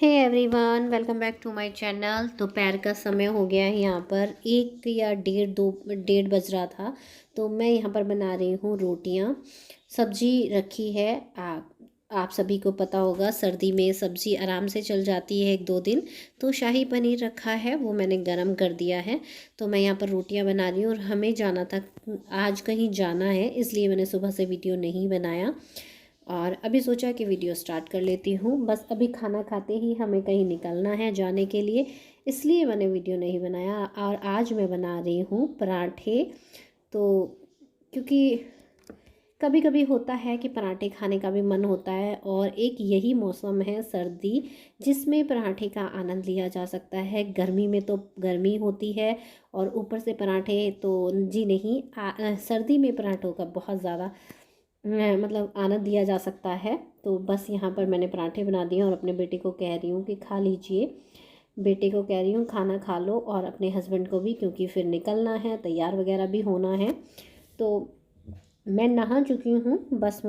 Hey everyone, welcome back to my channel. दोपहर का समय हो गया है, यहाँ पर 1 या डेढ़ बज रहा था। तो मैं यहाँ पर बना रही हूँ रोटियाँ। सब्जी रखी है। आप सभी को पता होगा, सर्दी में सब्जी आराम से चल जाती है 1-2 दिन। तो शाही पनीर रखा है, वो मैंने गरम कर दिया है। तो मैं यहाँ पर रोटियाँ बना रही हूँ और हमें जाना था, आज कहीं जाना है, इसलिए मैंने सुबह से वीडियो नहीं बनाया। और अभी सोचा कि वीडियो स्टार्ट कर लेती हूँ। बस अभी खाना खाते ही हमें कहीं निकलना है जाने के लिए, इसलिए मैंने वीडियो नहीं बनाया। और आज मैं बना रही हूँ पराठे। तो क्योंकि कभी कभी होता है कि पराठे खाने का भी मन होता है, और एक यही मौसम है सर्दी, जिसमें पराठे का आनंद लिया जा सकता है। गर्मी में तो गर्मी होती है, और ऊपर से पराठे तो जी नहीं, सर्दी में पराठों का बहुत ज़्यादा मतलब आनंद लिया जा सकता है। तो बस यहाँ पर मैंने पराठे बना दिए और अपने बेटे को कह रही हूँ कि खा लीजिए। बेटे को कह रही हूँ खाना खा लो, और अपने हस्बैंड को भी, क्योंकि फिर निकलना है, तैयार वगैरह भी होना है। तो मैं नहा चुकी हूँ, बस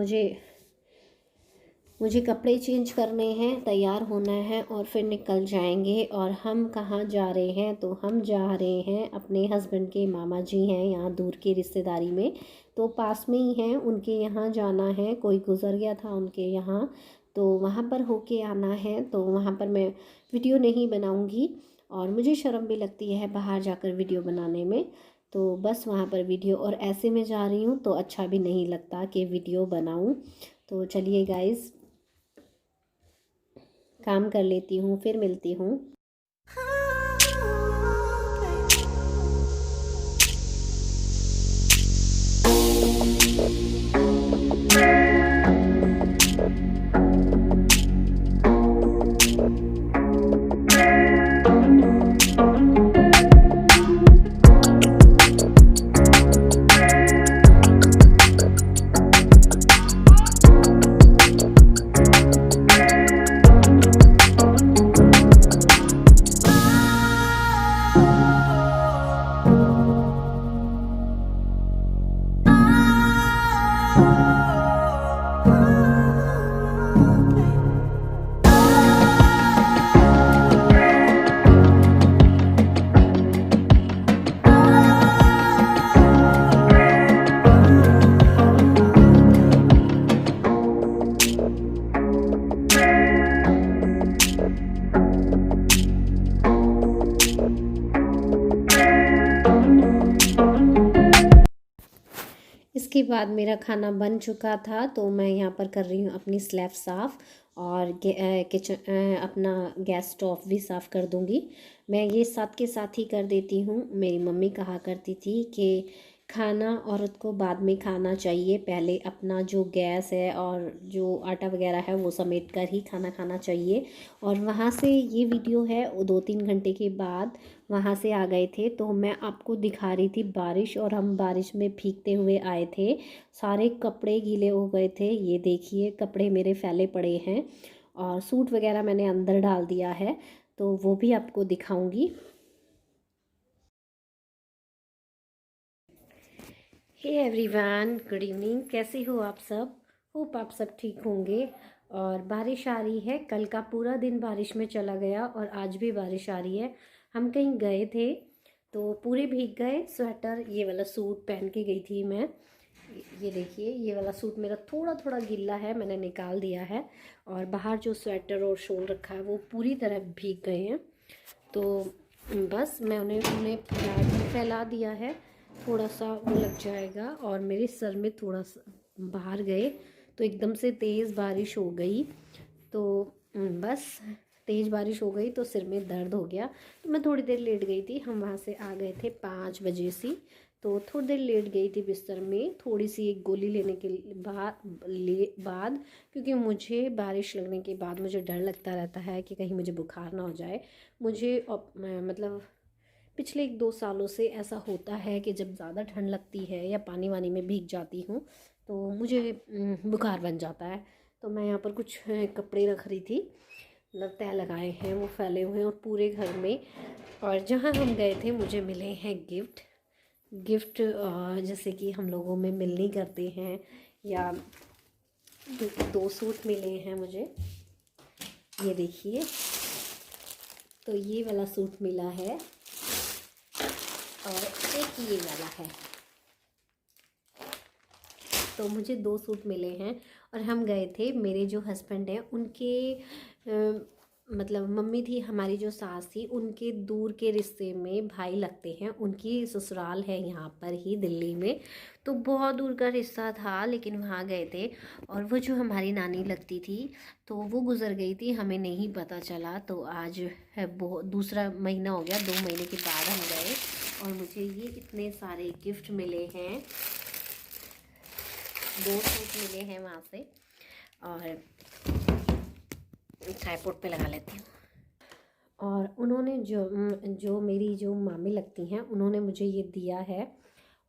मुझे कपड़े चेंज करने हैं, तैयार होना है, और फिर निकल जाएंगे। और हम कहाँ जा रहे हैं? तो हम जा रहे हैं, अपने हस्बैंड के मामा जी हैं यहाँ दूर की रिश्तेदारी में, तो पास में ही हैं, उनके यहाँ जाना है। कोई गुज़र गया था उनके यहाँ, तो वहाँ पर होके आना है। तो वहाँ पर मैं वीडियो नहीं बनाऊँगी, और मुझे शर्म भी लगती है बाहर जाकर वीडियो बनाने में। तो बस वहाँ पर वीडियो, और ऐसे में जा रही हूँ तो अच्छा भी नहीं लगता कि वीडियो बनाऊँ। तो चलिए गाइज़, काम कर लेती हूँ, फिर मिलती हूँ। इसके बाद मेरा खाना बन चुका था, तो मैं यहाँ पर कर रही हूँ अपनी स्लैब साफ़, और किचन अपना गैस स्टोव भी साफ़ कर दूँगी। मैं ये साथ के साथ ही कर देती हूँ। मेरी मम्मी कहा करती थी कि खाना औरत को बाद में खाना चाहिए, पहले अपना जो गैस है और जो आटा वगैरह है वो समेट कर ही खाना खाना चाहिए। और वहाँ से ये वीडियो है, 2-3 घंटे के बाद वहाँ से आ गए थे, तो मैं आपको दिखा रही थी बारिश, और हम बारिश में भीगते हुए आए थे। सारे कपड़े गीले हो गए थे, ये देखिए कपड़े मेरे फैले पड़े हैं, और सूट वगैरह मैंने अंदर डाल दिया है, तो वो भी आपको दिखाऊंगी। Hey everyone, good evening. कैसे हो आप सब? होप आप सब ठीक होंगे। और बारिश आ रही है, कल का पूरा दिन बारिश में चला गया, और आज भी बारिश आ रही है। हम कहीं गए थे तो पूरे भीग गए। स्वेटर, ये वाला सूट पहन के गई थी मैं। ये देखिए, ये वाला सूट मेरा थोड़ा थोड़ा गीला है, मैंने निकाल दिया है। और बाहर जो स्वेटर और शॉल रखा है वो पूरी तरह भीग गए हैं। तो बस मैं उन्हें फैला दिया है, थोड़ा सा वो लग जाएगा। और मेरे सर में थोड़ा सा बाहर गए तो एकदम से तेज़ बारिश हो गई। तो बस तेज़ बारिश हो गई तो सिर में दर्द हो गया, तो मैं थोड़ी देर लेट गई थी। हम वहाँ से आ गए थे 5 बजे से, तो थोड़ी देर लेट गई थी बिस्तर में, थोड़ी सी एक गोली लेने के बाद, क्योंकि मुझे बारिश लगने के बाद मुझे डर लगता रहता है कि कहीं मुझे बुखार ना हो जाए। मुझे मतलब पिछले 1-2 सालों से ऐसा होता है कि जब ज़्यादा ठंड लगती है या पानी वानी में भीग जाती हूँ तो मुझे बुखार बन जाता है। तो मैं यहाँ पर कुछ कपड़े रख रही थी, मतलब तह लगाए हैं, वो फैले हुए हैं और पूरे घर में। और जहाँ हम गए थे मुझे मिले हैं गिफ्ट जैसे कि हम लोगों में मिलनी करते हैं, या 2 सूट मिले हैं मुझे। ये देखिए, तो ये वाला सूट मिला है और एक ये वाला है। तो मुझे 2 सूट मिले हैं और हम गए थे, मेरे जो हस्बैंड हैं उनके मतलब मम्मी थी हमारी, जो सास थी उनके दूर के रिश्ते में भाई लगते हैं, उनकी ससुराल है यहाँ पर ही दिल्ली में। तो बहुत दूर का रिश्ता था, लेकिन वहाँ गए थे और वो जो हमारी नानी लगती थी तो वो गुज़र गई थी, हमें नहीं पता चला। तो आज है बहुत दूसरा महीना हो गया, 2 महीने के बाद हम गए और मुझे ये इतने सारे गिफ्ट मिले हैं। 2 सूट मिले हैं वहाँ से और ट्राइपॉड पे लगा लेती हूँ। और उन्होंने जो मेरी जो मामी लगती हैं उन्होंने मुझे ये दिया है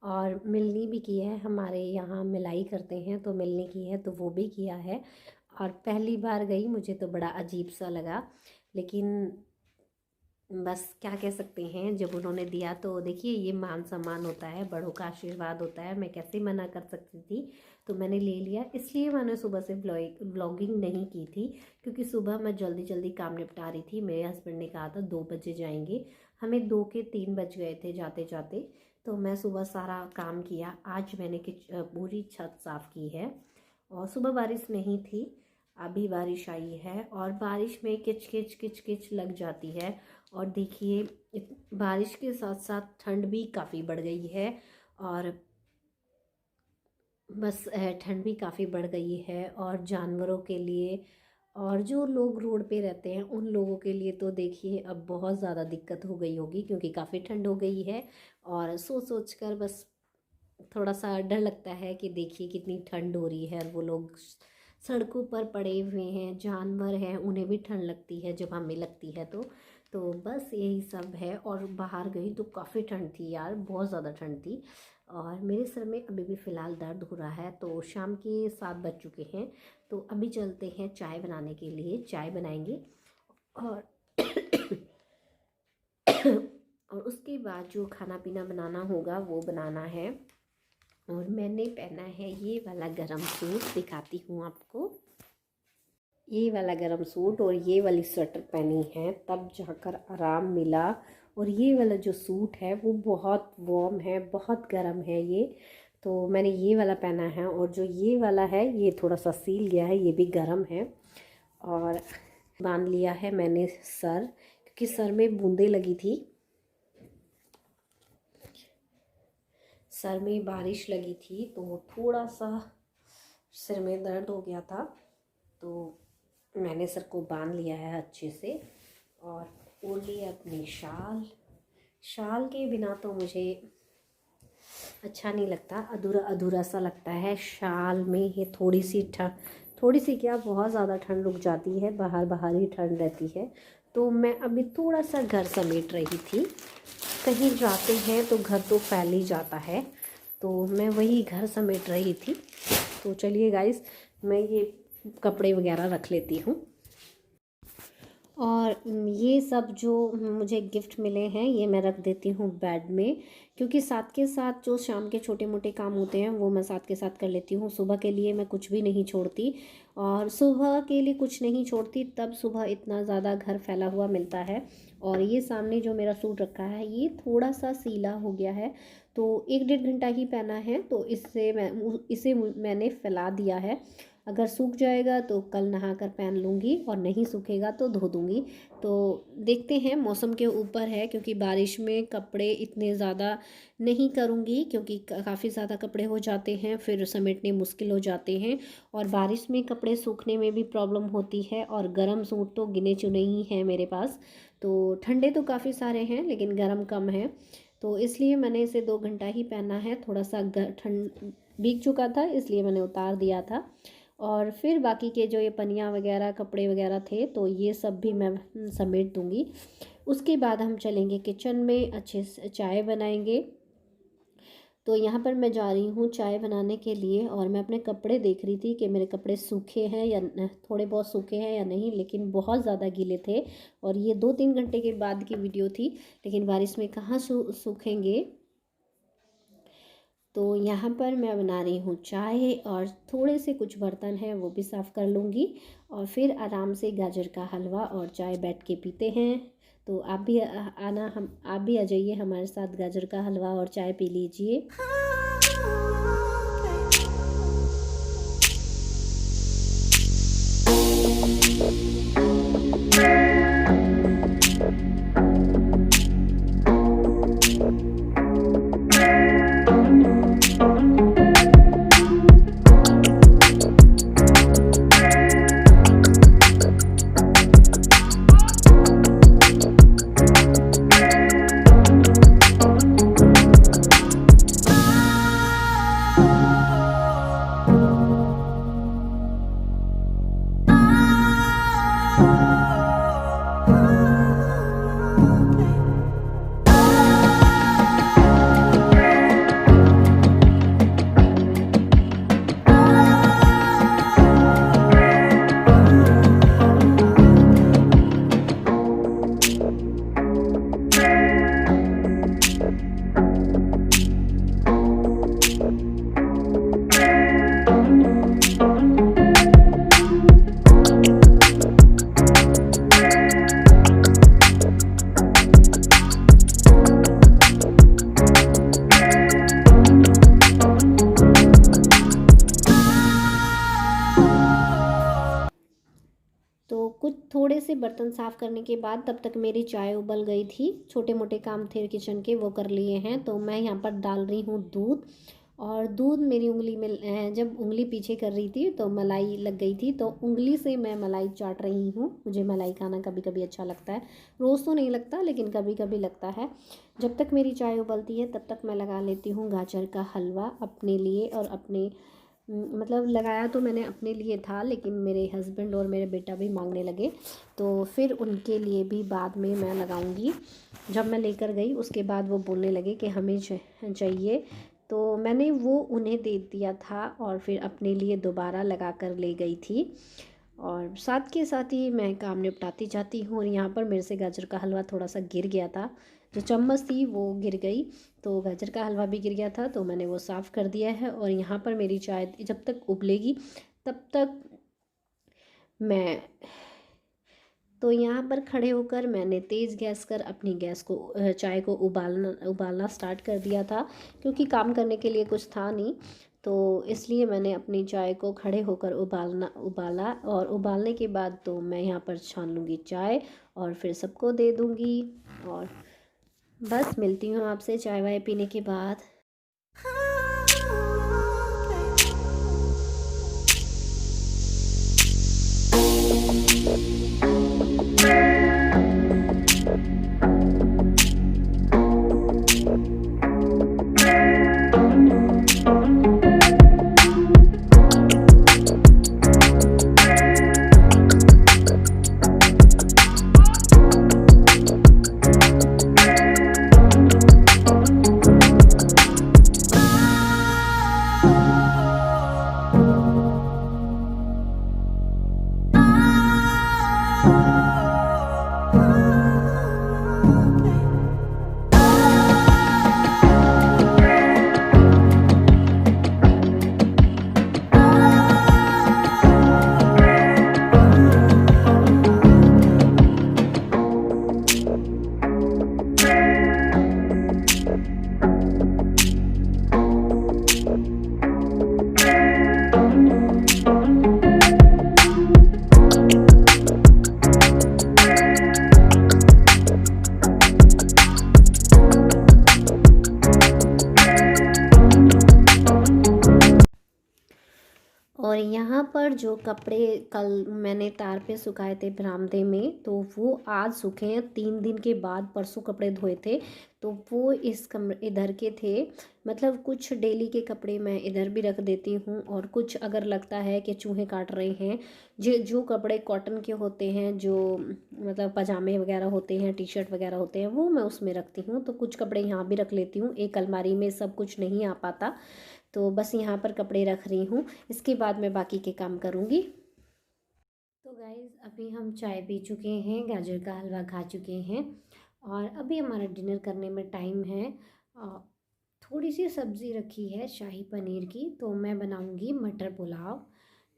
और मिलनी भी की है, हमारे यहाँ मिलाई करते हैं तो मिलनी की है तो वो भी किया है। और पहली बार गई, मुझे तो बड़ा अजीब सा लगा, लेकिन बस क्या कह सकते हैं, जब उन्होंने दिया तो देखिए ये मान सम्मान होता है, बड़ों का आशीर्वाद होता है, मैं कैसे मना कर सकती थी। तो मैंने ले लिया, इसलिए मैंने सुबह से ब्लॉगिंग नहीं की थी, क्योंकि सुबह मैं जल्दी जल्दी काम निपटा रही थी। मेरे हस्बैंड ने कहा था 2 बजे जाएंगे, हमें 2 के 3 बज गए थे जाते जाते। तो मैं सुबह सारा काम किया। आज मैंने पूरी छत साफ़ की है और सुबह बारिश नहीं थी, अभी बारिश आई है और बारिश में किच किच किच किच लग जाती है। और देखिए बारिश के साथ साथ ठंड भी काफ़ी बढ़ गई है और बस ठंड भी काफ़ी बढ़ गई है और जानवरों के लिए और जो लोग रोड पे रहते हैं उन लोगों के लिए तो देखिए अब बहुत ज़्यादा दिक्कत हो गई होगी, क्योंकि काफ़ी ठंड हो गई है। और सोच सोच कर बस थोड़ा सा डर लगता है कि देखिए कितनी ठंड हो रही है और वो लोग सड़कों पर पड़े हुए हैं, जानवर हैं, उन्हें भी ठंड लगती है जब हमें लगती है। तो बस यही सब है। और बाहर गई तो काफ़ी ठंड थी यार, बहुत ज़्यादा ठंड थी और मेरे सर में अभी भी फ़िलहाल दर्द हो रहा है। तो शाम के 7 बज चुके हैं, तो अभी चलते हैं चाय बनाने के लिए, चाय बनाएंगे और और उसके बाद जो खाना पीना बनाना होगा वो बनाना है। और मैंने पहना है ये वाला गरम सूट, दिखाती हूँ आपको, ये वाला गरम सूट और ये वाली स्वेटर पहनी है, तब जाकर आराम मिला। और ये वाला जो सूट है वो बहुत वार्म है, बहुत गर्म है ये, तो मैंने ये वाला पहना है। और जो ये वाला है ये थोड़ा सा सील गया है, ये भी गर्म है। और बांध लिया है मैंने सर, क्योंकि सर में बूंदें लगी थी, सर में बारिश लगी थी तो थोड़ा सा सिर में दर्द हो गया था। तो मैंने सर को बांध लिया है अच्छे से और ओढ़ लिया अपनी शाल। शाल के बिना तो मुझे अच्छा नहीं लगता, अधूरा अधूरा सा लगता है। शाल में ये थोड़ी सी क्या बहुत ज़्यादा ठंड रुक जाती है, बाहर बाहर ही ठंड रहती है। तो मैं अभी थोड़ा सा घर समेट रही थी, कहीं जाते हैं तो घर तो फैल ही जाता है, तो मैं वही घर समेट रही थी। तो चलिए गाइस, मैं ये कपड़े वगैरह रख लेती हूँ। और ये सब जो मुझे गिफ्ट मिले हैं ये मैं रख देती हूँ बेड में, क्योंकि साथ के साथ जो शाम के छोटे मोटे काम होते हैं वो मैं साथ के साथ कर लेती हूँ। सुबह के लिए मैं कुछ भी नहीं छोड़ती, और सुबह के लिए कुछ नहीं छोड़ती तब सुबह इतना ज़्यादा घर फैला हुआ मिलता है। और ये सामने जो मेरा सूट रखा है ये थोड़ा सा सीला हो गया है, तो 1-1.5 घंटा ही पहना है, तो इसे मैंने फैला दिया है। अगर सूख जाएगा तो कल नहाकर पहन लूँगी और नहीं सूखेगा तो धो दूँगी। तो देखते हैं, मौसम के ऊपर है, क्योंकि बारिश में कपड़े इतने ज़्यादा नहीं करूँगी, क्योंकि काफ़ी ज़्यादा कपड़े हो जाते हैं, फिर समेटने मुश्किल हो जाते हैं। और बारिश में कपड़े सूखने में भी प्रॉब्लम होती है, और गर्म सूट तो गिने चुने ही हैं मेरे पास। तो ठंडे तो काफ़ी सारे हैं लेकिन गर्म कम है, तो इसलिए मैंने इसे 2 घंटा ही पहना है। थोड़ा सा ठंड भीग चुका था इसलिए मैंने उतार दिया था। और फिर बाकी के जो ये पनिया वगैरह कपड़े वगैरह थे तो ये सब भी मैं समेट दूँगी। उसके बाद हम चलेंगे किचन में, अच्छे से चाय बनाएंगे। तो यहाँ पर मैं जा रही हूँ चाय बनाने के लिए, और मैं अपने कपड़े देख रही थी कि मेरे कपड़े सूखे हैं या थोड़े बहुत सूखे हैं या नहीं, लेकिन बहुत ज़्यादा गीले थे। और ये 2-3 घंटे के बाद की वीडियो थी, लेकिन बारिश में कहाँ सूखेंगे। तो यहाँ पर मैं बना रही हूँ चाय और थोड़े से कुछ बर्तन हैं वो भी साफ़ कर लूँगी और फिर आराम से गाजर का हलवा और चाय बैठ के पीते हैं। तो आप भी आप भी आ जाइए हमारे साथ, गाजर का हलवा और चाय पी लीजिए। तो कुछ थोड़े से बर्तन साफ़ करने के बाद तब तक मेरी चाय उबल गई थी। छोटे मोटे काम थे किचन के वो कर लिए हैं। तो मैं यहाँ पर डाल रही हूँ दूध, और दूध मेरी उंगली में जब उंगली पीछे कर रही थी तो मलाई लग गई थी, तो उंगली से मैं मलाई चाट रही हूँ। मुझे मलाई खाना कभी कभी अच्छा लगता है, रोज़ तो नहीं लगता लेकिन कभी कभी लगता है। जब तक मेरी चाय उबलती है तब तक मैं लगा लेती हूँ गाजर का हलवा अपने लिए और अपने मतलब लगाया तो मैंने अपने लिए था लेकिन मेरे हस्बैंड और मेरे बेटा भी मांगने लगे, तो फिर उनके लिए भी बाद में मैं लगाऊंगी। जब मैं लेकर गई उसके बाद वो बोलने लगे कि हमें चाहिए, तो मैंने वो उन्हें दे दिया था और फिर अपने लिए दोबारा लगा कर ले गई थी। और साथ के साथ ही मैं काम निपटाती जाती हूँ। और यहाँ पर मेरे से गाजर का हलवा थोड़ा सा गिर गया था, जो चम्मच थी वो गिर गई, तो गाजर का हलवा भी गिर गया था, तो मैंने वो साफ़ कर दिया है। और यहाँ पर मेरी चाय जब तक उबलेगी तब तक मैं तो यहाँ पर खड़े होकर मैंने तेज़ गैस कर अपनी गैस को चाय को उबालना स्टार्ट कर दिया था, क्योंकि काम करने के लिए कुछ था नहीं। तो इसलिए मैंने अपनी चाय को खड़े होकर उबाला, और उबालने के बाद तो मैं यहाँ पर छान लूँगी चाय और फिर सबको दे दूँगी। और बस मिलती हूँ आपसे चाय वाय पीने के बाद। और यहाँ पर जो कपड़े कल मैंने तार पे सुखाए थे बरामदे में, तो वो आज सूखे हैं 3 दिन के बाद। परसों कपड़े धोए थे तो वो इस कमरे इधर के थे। मतलब कुछ डेली के कपड़े मैं इधर भी रख देती हूँ, और कुछ अगर लगता है कि चूहे काट रहे हैं, जो कपड़े कॉटन के होते हैं, जो मतलब पजामे वगैरह होते हैं, टी शर्ट वगैरह होते हैं, वो मैं उसमें रखती हूँ। तो कुछ कपड़े यहाँ भी रख लेती हूँ, एक अलमारी में सब कुछ नहीं आ पाता, तो बस यहाँ पर कपड़े रख रही हूँ। इसके बाद मैं बाकी के काम करूँगी। तो गाइज़ अभी हम चाय पी चुके हैं, गाजर का हलवा खा चुके हैं, और अभी हमारा डिनर करने में टाइम है थोड़ी सी सब्ज़ी रखी है शाही पनीर की, तो मैं बनाऊंगी मटर पुलाव।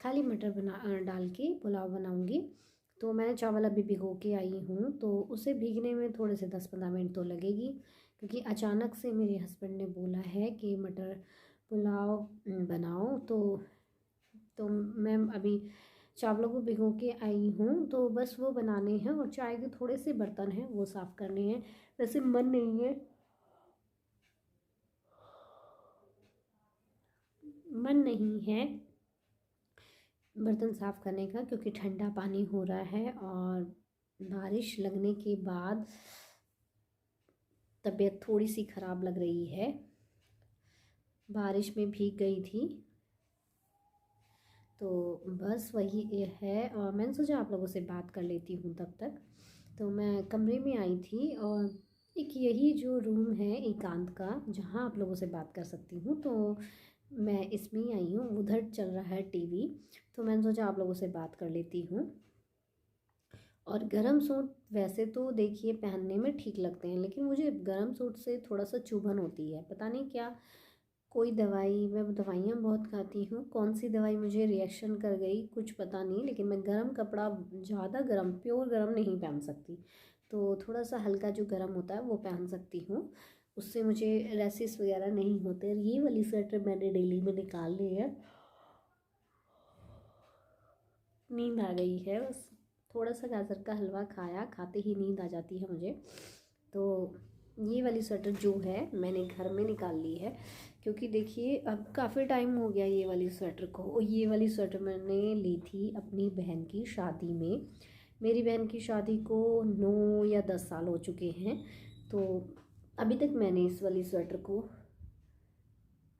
खाली मटर डाल के पुलाव बनाऊंगी। तो मैंने चावल अभी भिगो के आई हूँ, तो उसे भीगने में थोड़े से 10-15 मिनट तो लगेगी, क्योंकि अचानक से मेरे हस्बैंड ने बोला है कि मटर पुलाव बनाओ। तो मैं अभी चावलों को भिगो के आई हूँ, तो बस वो बनाने हैं और चाय के थोड़े से बर्तन हैं वो साफ़ करने हैं। वैसे मन नहीं है बर्तन साफ़ करने का, क्योंकि ठंडा पानी हो रहा है और बारिश लगने के बाद तबीयत थोड़ी सी ख़राब लग रही है। बारिश में भीग गई थी, तो बस वही ये है। और मैंने सोचा आप लोगों से बात कर लेती हूँ तब तक। तो मैं कमरे में आई थी और एक यही जो रूम है एकांत का, जहाँ आप लोगों से बात कर सकती हूँ, तो मैं इसमें ही आई हूँ। उधर चल रहा है टीवी, तो मैंने सोचा आप लोगों से बात कर लेती हूँ। और गरम सूट वैसे तो देखिए पहनने में ठीक लगते हैं, लेकिन मुझे गरम सूट से थोड़ा सा चुभन होती है, पता नहीं क्या। कोई दवाई, मैं दवाइयाँ बहुत खाती हूँ, कौन सी दवाई मुझे रिएक्शन कर गई कुछ पता नहीं, लेकिन मैं गरम कपड़ा, ज़्यादा गरम, प्योर गरम नहीं पहन सकती। तो थोड़ा सा हल्का जो गरम होता है वो पहन सकती हूँ, उससे मुझे रैसेस वगैरह नहीं होते। ये वाली स्वेटर मैंने डेली में निकाल ली है। नींद आ गई है, बस थोड़ा सा गाजर का हलवा खाया, खाते ही नींद आ जाती है मुझे। तो ये वाली स्वेटर जो है मैंने घर में निकाल ली है, क्योंकि देखिए अब काफ़ी टाइम हो गया ये वाली स्वेटर को। और ये वाली स्वेटर मैंने ली थी अपनी बहन की शादी में। मेरी बहन की शादी को 9 या 10 साल हो चुके हैं, तो अभी तक मैंने इस वाली स्वेटर को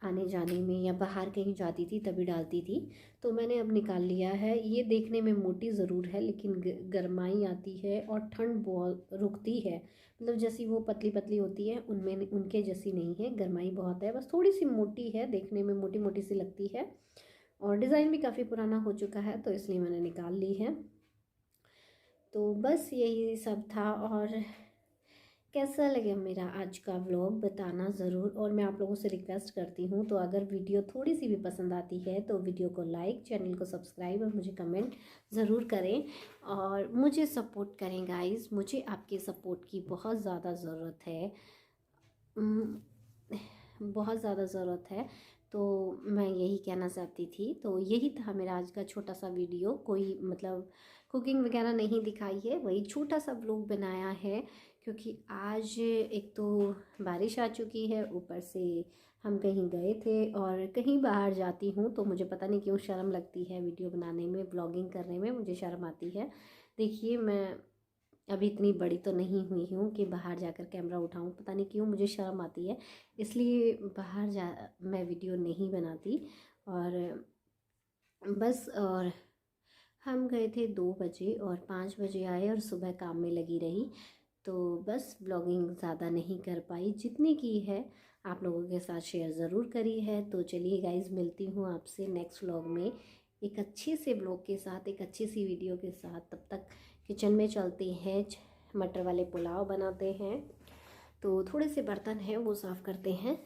आने जाने में या बाहर कहीं जाती थी तभी डालती थी। तो मैंने अब निकाल लिया है। ये देखने में मोटी ज़रूर है, लेकिन गर्माई आती है और ठंड बहुत रुकती है। मतलब जैसी वो पतली पतली होती है उनमें, उनके जैसी नहीं है, गर्माई बहुत है, बस थोड़ी सी मोटी है, देखने में मोटी मोटी सी लगती है। और डिज़ाइन भी काफ़ी पुराना हो चुका है, तो इसलिए मैंने निकाल ली है। तो बस यही सब था। और कैसा लगे मेरा आज का व्लॉग बताना ज़रूर। और मैं आप लोगों से रिक्वेस्ट करती हूँ, तो अगर वीडियो थोड़ी सी भी पसंद आती है तो वीडियो को लाइक, चैनल को सब्सक्राइब और मुझे कमेंट ज़रूर करें और मुझे सपोर्ट करें गाइस। मुझे आपके सपोर्ट की बहुत ज़्यादा ज़रूरत है, बहुत ज़्यादा ज़रूरत है। तो मैं यही कहना चाहती थी। तो यही था मेरा आज का छोटा सा वीडियो। कोई मतलब कुकिंग वगैरह नहीं दिखाई है, वही छोटा सा व्लॉग बनाया है, क्योंकि आज एक तो बारिश आ चुकी है, ऊपर से हम कहीं गए थे। और कहीं बाहर जाती हूँ तो मुझे पता नहीं क्यों शर्म लगती है, वीडियो बनाने में, व्लॉगिंग करने में मुझे शर्म आती है। देखिए मैं अभी इतनी बड़ी तो नहीं हुई हूँ कि बाहर जाकर कैमरा उठाऊँ, पता नहीं क्यों मुझे शर्म आती है, इसलिए बाहर जा मैं वीडियो नहीं बनाती। और बस, और हम गए थे 2 बजे और 5 बजे आए और सुबह काम में लगी रही। तो बस ब्लॉगिंग ज़्यादा नहीं कर पाई, जितनी की है आप लोगों के साथ शेयर ज़रूर करी है। तो चलिए गाइज़, मिलती हूँ आपसे नेक्स्ट व्लॉग में एक अच्छे से ब्लॉग के साथ, एक अच्छी सी वीडियो के साथ। तब तक किचन में चलते हैं, मटर वाले पुलाव बनाते हैं। तो थोड़े से बर्तन हैं वो साफ़ करते हैं।